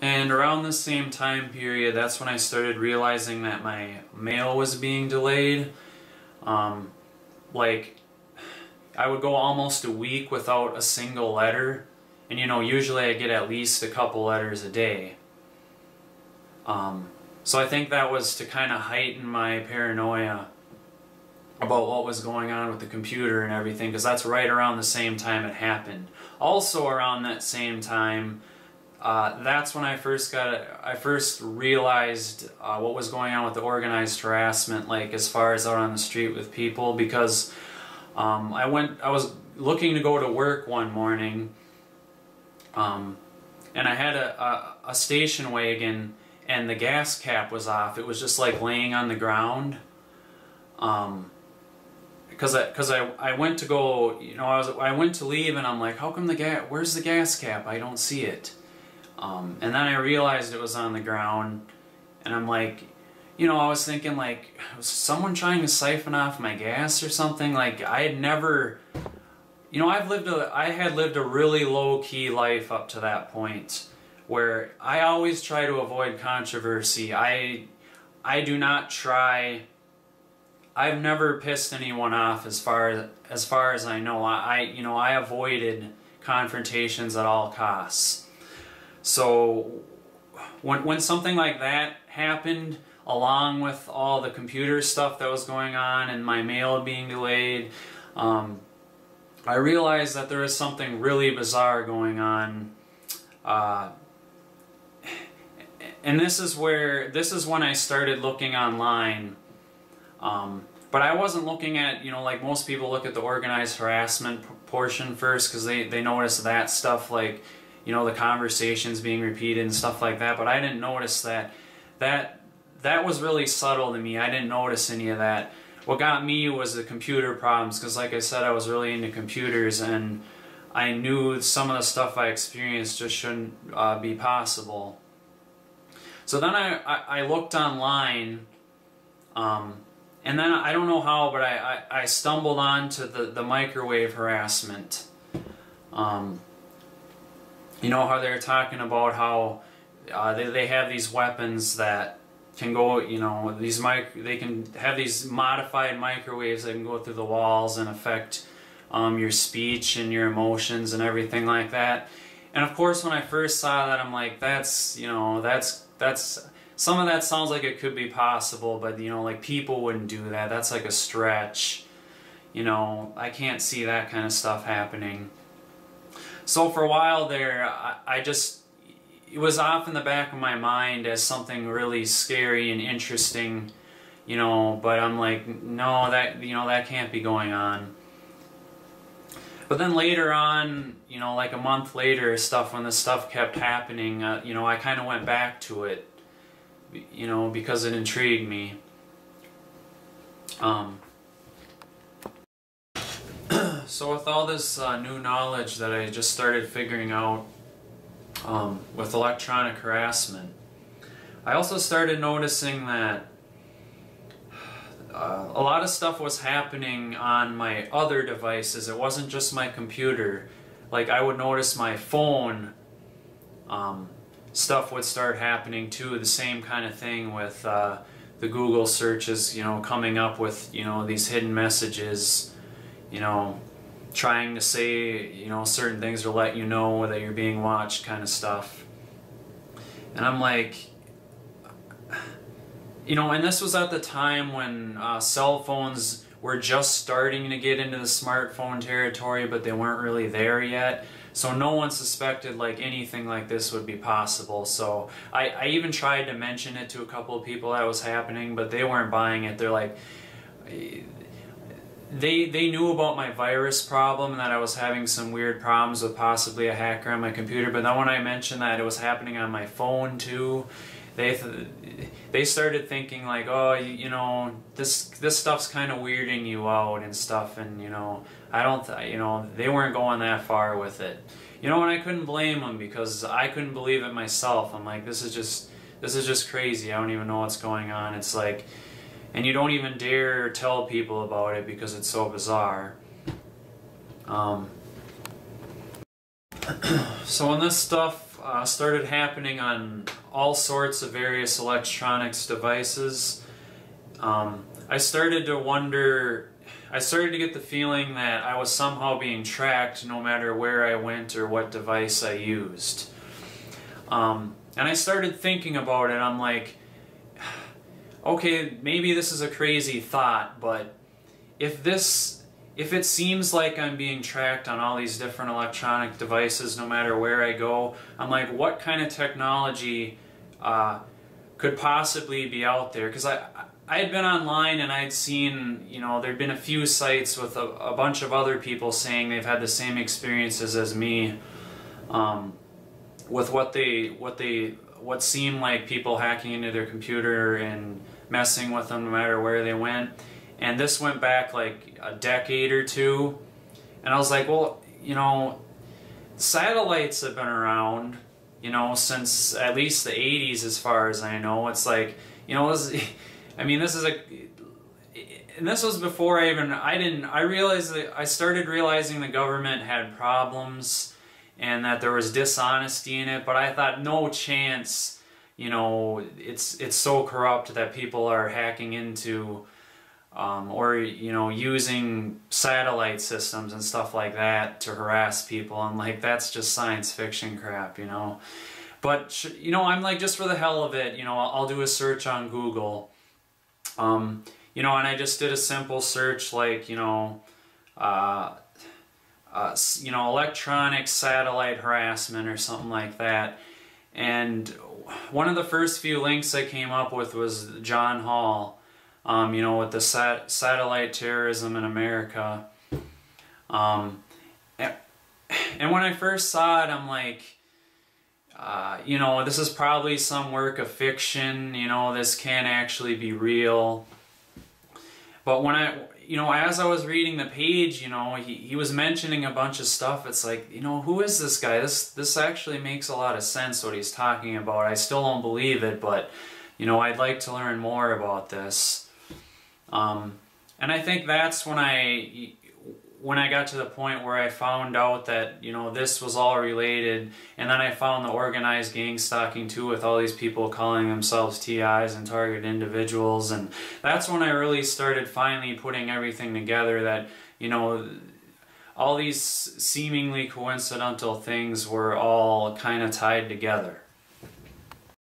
And around the same time period, that's when I started realizing that my mail was being delayed. Like, I would go almost a week without a single letter. And you know, usually I get at least a couple letters a day. So I think that was to kind of heighten my paranoia about what was going on with the computer and everything, because that's right around the same time it happened. Also around that same time, that's when I first realized what was going on with the organized harassment, like as far as out on the street with people, because I was looking to go to work one morning, and I had a station wagon, and the gas cap was off. It was just like laying on the ground. Because I went to go, you know, I went to leave, and I'm like, how come where's the gas cap? I don't see it. And then I realized it was on the ground, and I'm like, you know, I was thinking, like, was someone trying to siphon off my gas or something? Like, I had never, you know, I had lived a really low-key life up to that point, where I always try to avoid controversy. I do not try. I've never pissed anyone off as far as I know. You know, I avoided confrontations at all costs. So when something like that happened, along with all the computer stuff that was going on and my mail being delayed, I realized that there was something really bizarre going on. And this is when I started looking online. But I wasn't looking at, you know, like most people look at the organized harassment portion first, because they notice that stuff, like, you know, the conversations being repeated and stuff like that. But I didn't notice that was really subtle to me. I didn't notice any of that. What got me was the computer problems, because like I said, I was really into computers, and I knew some of the stuff I experienced just shouldn't be possible. So then I looked online, and then I don't know how, but I stumbled onto the microwave harassment. You know how they're talking about how they have these weapons that can go, you know, they can have these modified microwaves that can go through the walls and affect your speech and your emotions and everything like that. And of course, when I first saw that, I'm like, that's, you know, that's some of that sounds like it could be possible, but, you know, like, people wouldn't do that. That's like a stretch. You know, I can't see that kind of stuff happening. So for a while there, it was off in the back of my mind as something really scary and interesting, you know, but I'm like, no, that can't be going on. But then later on, you know, like a month later, when this stuff kept happening, you know, I kind of went back to it, you know, because it intrigued me. So with all this new knowledge that I just started figuring out with electronic harassment, I also started noticing that a lot of stuff was happening on my other devices. It wasn't just my computer. Like, I would notice my phone, stuff would start happening too. The same kind of thing with the Google searches, you know, coming up with, you know, these hidden messages, you know, trying to say, you know, certain things to let you know that you're being watched, kind of stuff. And I'm like, you know, and this was at the time when cell phones were just starting to get into the smartphone territory, but they weren't really there yet. So no one suspected like anything like this would be possible. So I even tried to mention it to a couple of people that was happening, but they weren't buying it. They're like, they knew about my virus problem and that I was having some weird problems with possibly a hacker on my computer, but then when I mentioned that it was happening on my phone too, they started thinking like, oh, you know, this stuff's kind of weirding you out and stuff, and you know, you know, they weren't going that far with it. You know, and I couldn't blame them, because I couldn't believe it myself. I'm like, this is just crazy. I don't even know what's going on. It's like, and you don't even dare tell people about it because it's so bizarre. So when this stuff started happening on all sorts of various electronics devices. I started to wonder, I started to get the feeling that I was somehow being tracked no matter where I went or what device I used. And I started thinking about it. I'm like, okay, maybe this is a crazy thought, but if it seems like I'm being tracked on all these different electronic devices no matter where I go, I'm like, what kind of technology could possibly be out there? Because I had been online and I'd seen, you know, there'd been a few sites with a bunch of other people saying they've had the same experiences as me, with what seemed like people hacking into their computer and messing with them no matter where they went. And this went back like a decade or two, and I was like, well, you know, satellites have been around, you know, since at least the 80s as far as I know. It's like, you know, and this was before I realized that I started realizing the government had problems and that there was dishonesty in it, but I thought, no chance, you know, it's so corrupt that people are hacking into or, you know, using satellite systems and stuff like that to harass people. And like, that's just science fiction crap, you know. But, you know, I'm like, just for the hell of it, you know, I'll do a search on Google. You know, and I just did a simple search like, you know, electronic satellite harassment or something like that. And one of the first few links I came up with was John Hall, you know, with the satellite terrorism in America. And when I first saw it, I'm like, you know, this is probably some work of fiction, you know, this can't actually be real. But when you know, as I was reading the page, you know, he was mentioning a bunch of stuff. It's like, you know, who is this guy? This actually makes a lot of sense what he's talking about. I still don't believe it, but, you know, I'd like to learn more about this. And I think that's when I got to the point where I found out that, you know, this was all related, and then I found the organized gang stalking too, with all these people calling themselves TIs and target individuals, and that's when I really started finally putting everything together that, you know, all these seemingly coincidental things were all kind of tied together.